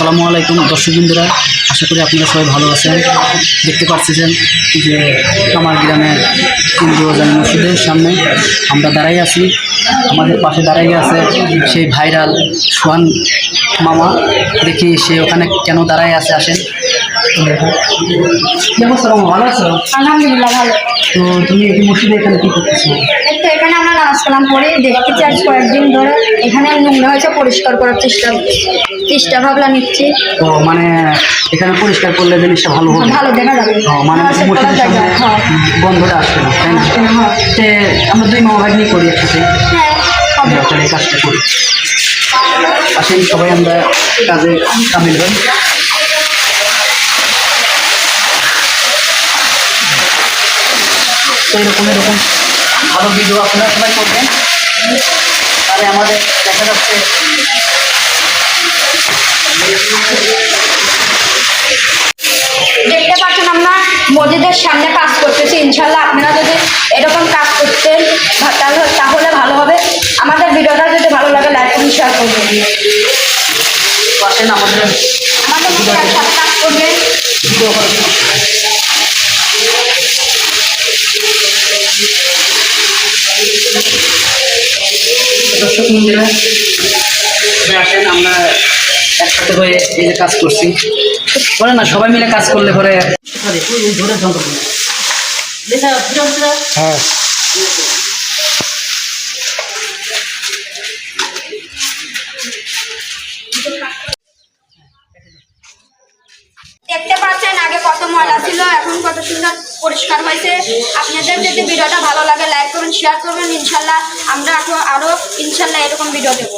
আসসালামু আলাইকুম দর্শকবৃন্দরা, আশা করি আপনারা সবাই ভালো আছেন। দেখতে পাচ্ছেন যে আমার গ্রামের কেন্দ্রীয় জামে মসজিদের সামনে আমরা দাঁড়াই আছি। আমাদের পাশে দাঁড়াই আছে সেই ভাইরাল সোহান মামা। দেখি সে ওখানে কেন দাঁড়াই আছে, আসেন। কি অবস্থা মামা, ভালো আছো? আলহামদুলিল্লাহ ভালো। তো তুমি এই মসজিদে এখানে কি করতেছো? তো এখানে আমরা নামাজ কালাম পড়ে দেখতেছি আজ কয়েকদিন ধরে এখানে নোংরা হয়েছে, পরিষ্কার করার চেষ্টা ভাবনা নিচ্ছি। তো মানে এখানে পরিষ্কার করলে জিনিসটা ভালো হবে, ভালো দেখা যাবে। মানে নামাজ পড়া মসজিদের যাবে। সামনে হ্যাঁ বন্ধটা আসবে না, তাই না? হ্যাঁ সে আমরা দুই মামা ভাই নিয়ে করি একসাথে, হ্যাঁ হবে। তাহলে এই কাজটা করি। আসেন সবাই আমরা কাজে সামিল হই। তো এরকম ভালো ভিডিও আপনারা সবাই করবেন, তাহলে আমাদের দেখা যাচ্ছে দেখতে পাচ্ছেন আমরা মসজিদের সামনে কাজ করতেছি। ইনশাল্লাহ আপনারা যদি এরকম কাজ করতেন তাহলে ভালো হবে। আমাদের ভিডিওটা যদি ভালো লাগে লাইক করুন, শেয়ার করবেন। আসেন আমাদের আমাদের সাথে কাজ করবেন। ভিডিও করবেন। দর্শক বন্ধুরা আসেন, আমরা একসাথে হয়ে এই যে কাজ করছি, বলে না সবাই মিলে কাজ করলে পরে হ্যাঁ। দেখতে পাচ্ছেন আগে কত ময়লা ছিল, এখন কত সুন্দর পরিষ্কার হয়েছে। আপনাদের যদি ভিডিওটা ভালো লাগে লাইক করুন, শেয়ার করবেন। ইনশাল্লাহ আমরা আরো ইনশাল্লাহ এরকম ভিডিও দেবো।